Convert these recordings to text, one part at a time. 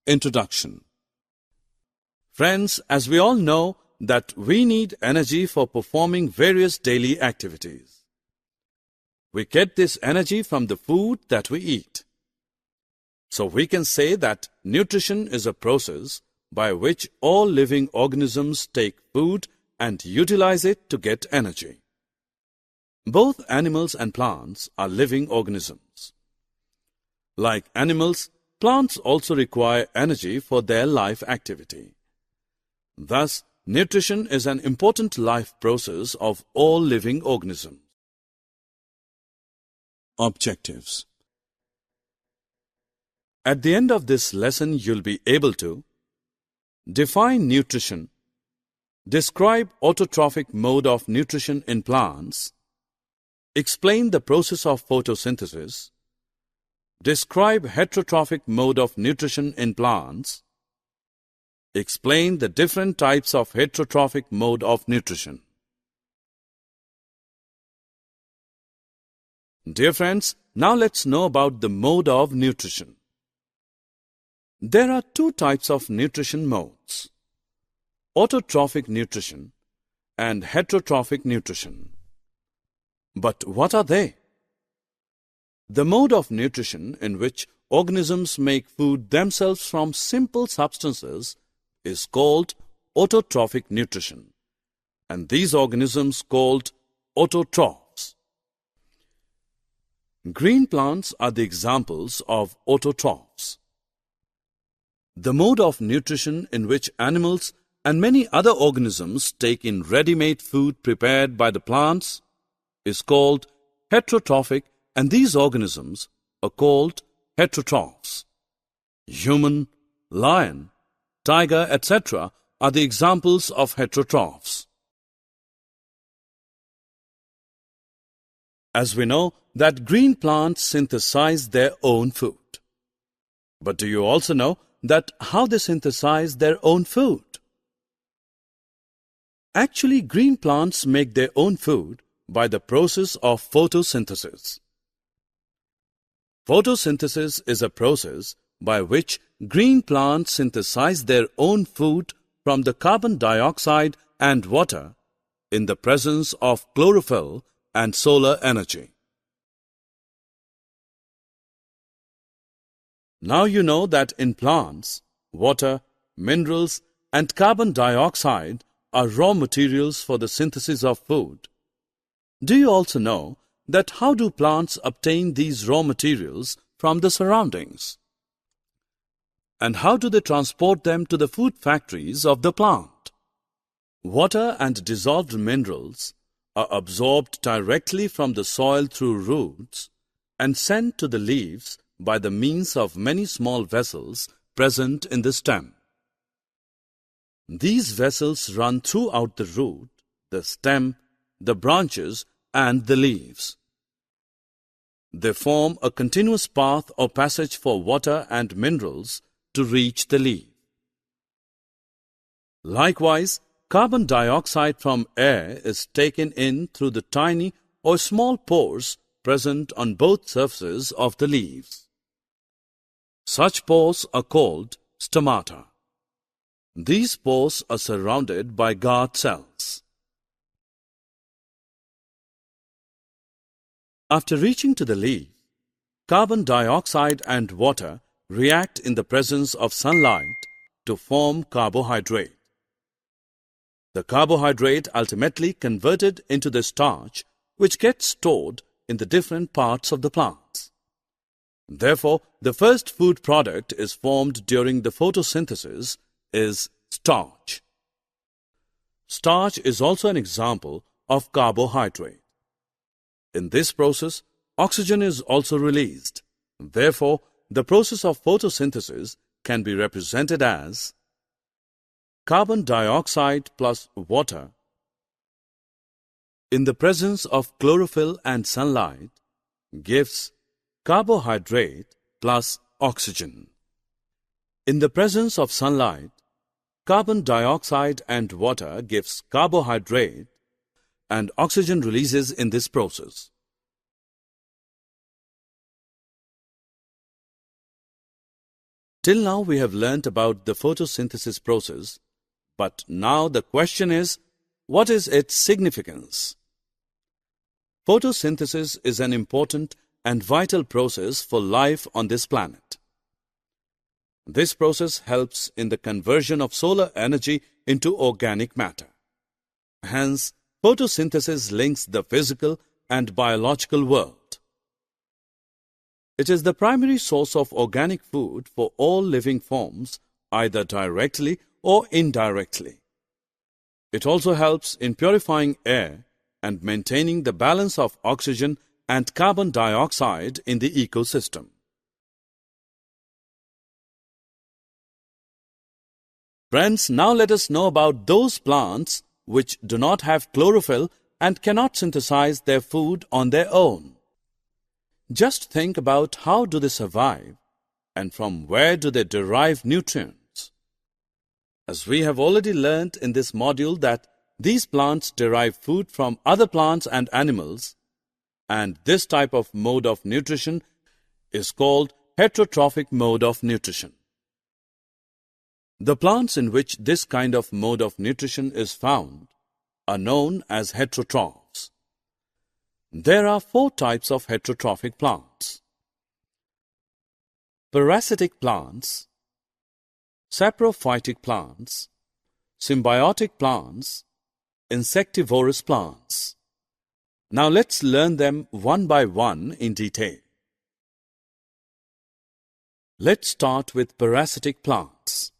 Introduction. Friends, as we all know that we need energy for performing various daily activities. We get this energy from the food that we eat. So we can say that nutrition is a process by which all living organisms take food and utilize it to get energy. Both animals and plants are living organisms. Like animals, plants also require energy for their life activity. Thus, nutrition is an important life process of all living organisms. Objectives. At the end of this lesson, you'll be able to define nutrition, describe autotrophic mode of nutrition in plants, explain the process of photosynthesis, describe heterotrophic mode of nutrition in plants, explain the different types of heterotrophic mode of nutrition. Dear friends, now let's know about the mode of nutrition. There are two types of nutrition modes: autotrophic nutrition and heterotrophic nutrition. But what are they? The mode of nutrition in which organisms make food themselves from simple substances is called autotrophic nutrition, and these organisms called autotrophs. Green plants are the examples of autotrophs. The mode of nutrition in which animals and many other organisms take in ready-made food prepared by the plants is called heterotrophic, and these organisms are called heterotrophs. Human, lion, tiger, etc. are the examples of heterotrophs. As we know that green plants synthesize their own food. But do you also know that how they synthesize their own food? Actually, green plants make their own food by the process of photosynthesis. Photosynthesis is a process by which green plants synthesize their own food from the carbon dioxide and water in the presence of chlorophyll and solar energy. Now you know that in plants, water, minerals, and carbon dioxide are raw materials for the synthesis of food. Do you also know that how do plants obtain these raw materials from the surroundings? And how do they transport them to the food factories of the plant? Water and dissolved minerals are absorbed directly from the soil through roots and sent to the leaves by the means of many small vessels present in the stem. These vessels run throughout the root, the stem, the branches, and the leaves. They form a continuous path or passage for water and minerals to reach the leaf. Likewise, carbon dioxide from air is taken in through the tiny or small pores present on both surfaces of the leaves. Such pores are called stomata. These pores are surrounded by guard cells. After reaching to the leaf, carbon dioxide and water react in the presence of sunlight to form carbohydrate. The carbohydrate ultimately converted into the starch, which gets stored in the different parts of the plants. Therefore, the first food product is formed during the photosynthesis is starch. Starch is also an example of carbohydrate. In this process, oxygen is also released. Therefore, the process of photosynthesis can be represented as carbon dioxide plus water in the presence of chlorophyll and sunlight gives carbohydrate plus oxygen. In the presence of sunlight, carbon dioxide and water gives carbohydrate and oxygen releases in this process. Till now we have learnt about the photosynthesis process, but now the question is, what is its significance? Photosynthesis is an important and vital process for life on this planet. This process helps in the conversion of solar energy into organic matter. Hence, photosynthesis links the physical and biological world. It is the primary source of organic food for all living forms, either directly or indirectly. It also helps in purifying air and maintaining the balance of oxygen and carbon dioxide in the ecosystem. Friends, now let us know about those plants which do not have chlorophyll and cannot synthesize their food on their own. Just think about how do they survive and from where do they derive nutrients. As we have already learnt in this module that these plants derive food from other plants and animals, and this type of mode of nutrition is called heterotrophic mode of nutrition. The plants in which this kind of mode of nutrition is found are known as heterotrophs. There are 4 types of heterotrophic plants: parasitic plants, saprophytic plants, symbiotic plants, insectivorous plants. Now let's learn them one by one in detail. Let's start with parasitic plants.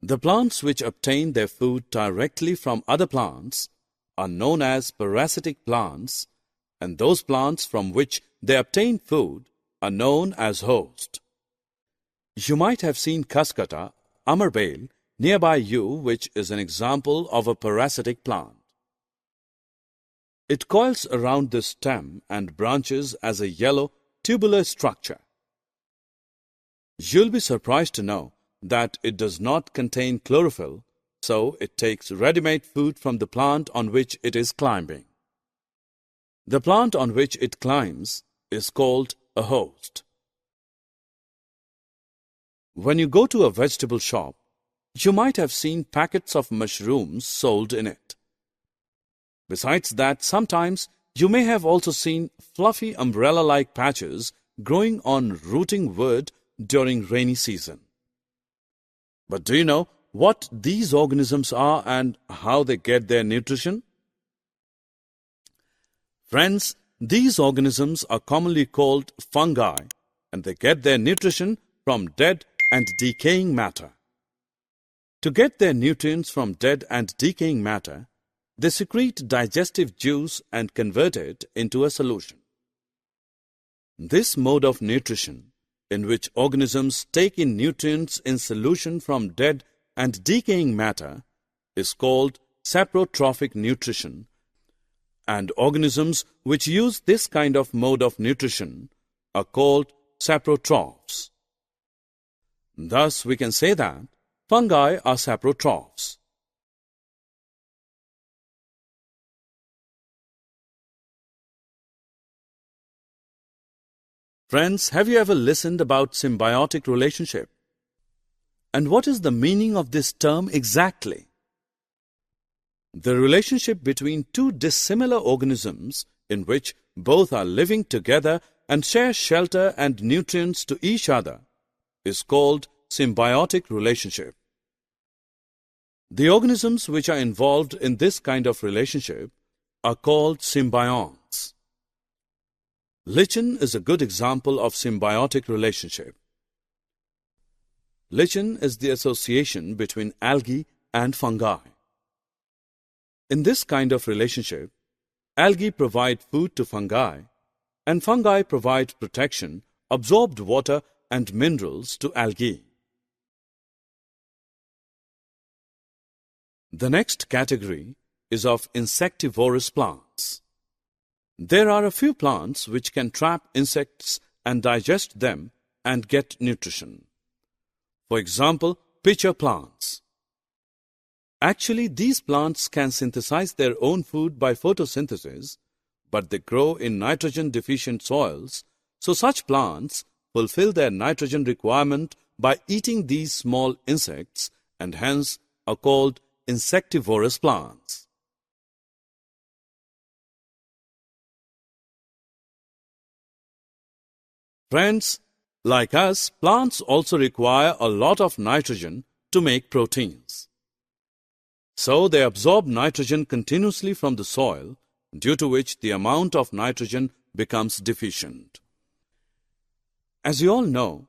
The plants which obtain their food directly from other plants are known as parasitic plants, and those plants from which they obtain food are known as host. You might have seen Kaskata, Amarbale, nearby you, which is an example of a parasitic plant. It coils around the stem and branches as a yellow, tubular structure. You'll be surprised to know that it does not contain chlorophyll, so it takes ready-made food from the plant on which it is climbing. The plant on which it climbs is called a host. When you go to a vegetable shop, you might have seen packets of mushrooms sold in it. Besides that, sometimes you may have also seen fluffy umbrella-like patches growing on rooting wood during rainy season. But do you know what these organisms are and how they get their nutrition? Friends, these organisms are commonly called fungi, and they get their nutrition from dead and decaying matter. To get their nutrients from dead and decaying matter, they secrete digestive juice and convert it into a solution. This mode of nutrition, in which organisms take in nutrients in solution from dead and decaying matter, is called saprotrophic nutrition, and organisms which use this kind of mode of nutrition are called saprotrophs. Thus, we can say that fungi are saprotrophs. Friends, have you ever listened about symbiotic relationship? And what is the meaning of this term exactly? The relationship between 2 dissimilar organisms in which both are living together and share shelter and nutrients to each other is called symbiotic relationship. The organisms which are involved in this kind of relationship are called symbionts. Lichen is a good example of symbiotic relationship. Lichen is the association between algae and fungi. In this kind of relationship, algae provide food to fungi, and fungi provide protection, absorbed water and minerals to algae. The next category is of insectivorous plants. There are a few plants which can trap insects and digest them and get nutrition. For example, pitcher plants. Actually, these plants can synthesize their own food by photosynthesis, but they grow in nitrogen-deficient soils, so such plants fulfill their nitrogen requirement by eating these small insects and hence are called insectivorous plants. Friends, like us, plants also require a lot of nitrogen to make proteins. So they absorb nitrogen continuously from the soil, due to which the amount of nitrogen becomes deficient. As you all know,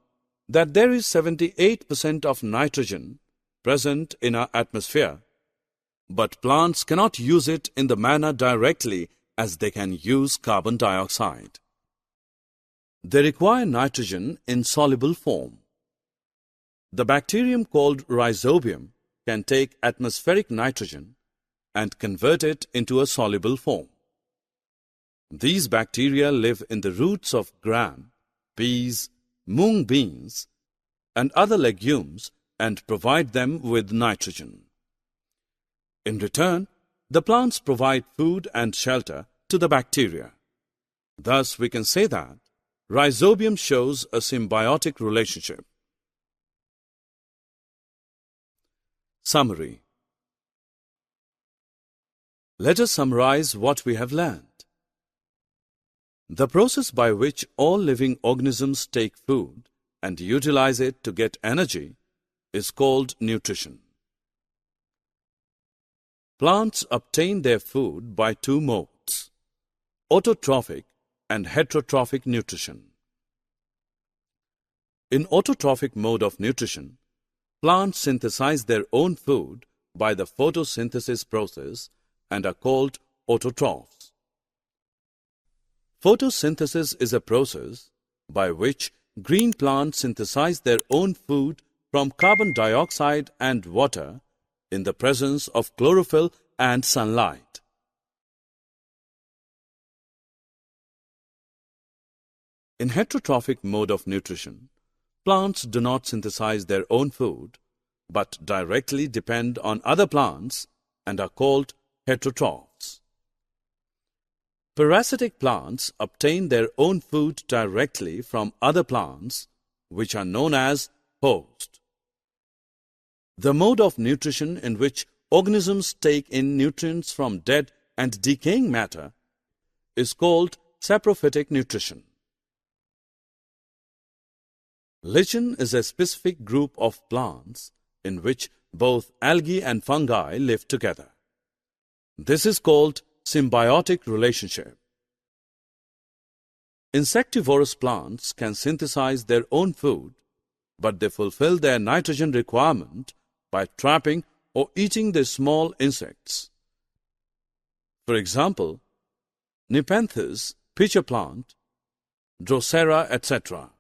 that there is 78% of nitrogen present in our atmosphere, but plants cannot use it in the manner directly as they can use carbon dioxide. They require nitrogen in soluble form. The bacterium called rhizobium can take atmospheric nitrogen and convert it into a soluble form. These bacteria live in the roots of gram, peas, mung beans, and other legumes and provide them with nitrogen. In return, the plants provide food and shelter to the bacteria. Thus, we can say that rhizobium shows a symbiotic relationship. Summary. Let us summarize what we have learned. The process by which all living organisms take food and utilize it to get energy is called nutrition. Plants obtain their food by two modes, autotrophic and heterotrophic nutrition. In autotrophic mode of nutrition, plants synthesize their own food by the photosynthesis process and are called autotrophs. Photosynthesis is a process by which green plants synthesize their own food from carbon dioxide and water in the presence of chlorophyll and sunlight. In heterotrophic mode of nutrition, plants do not synthesize their own food, but directly depend on other plants and are called heterotrophs. Parasitic plants obtain their own food directly from other plants, which are known as host. The mode of nutrition in which organisms take in nutrients from dead and decaying matter is called saprophytic nutrition. Lichen is a specific group of plants in which both algae and fungi live together. This is called symbiotic relationship. Insectivorous plants can synthesize their own food, but they fulfill their nitrogen requirement by trapping or eating the small insects. For example, Nepenthes, pitcher plant, Drosera, etc.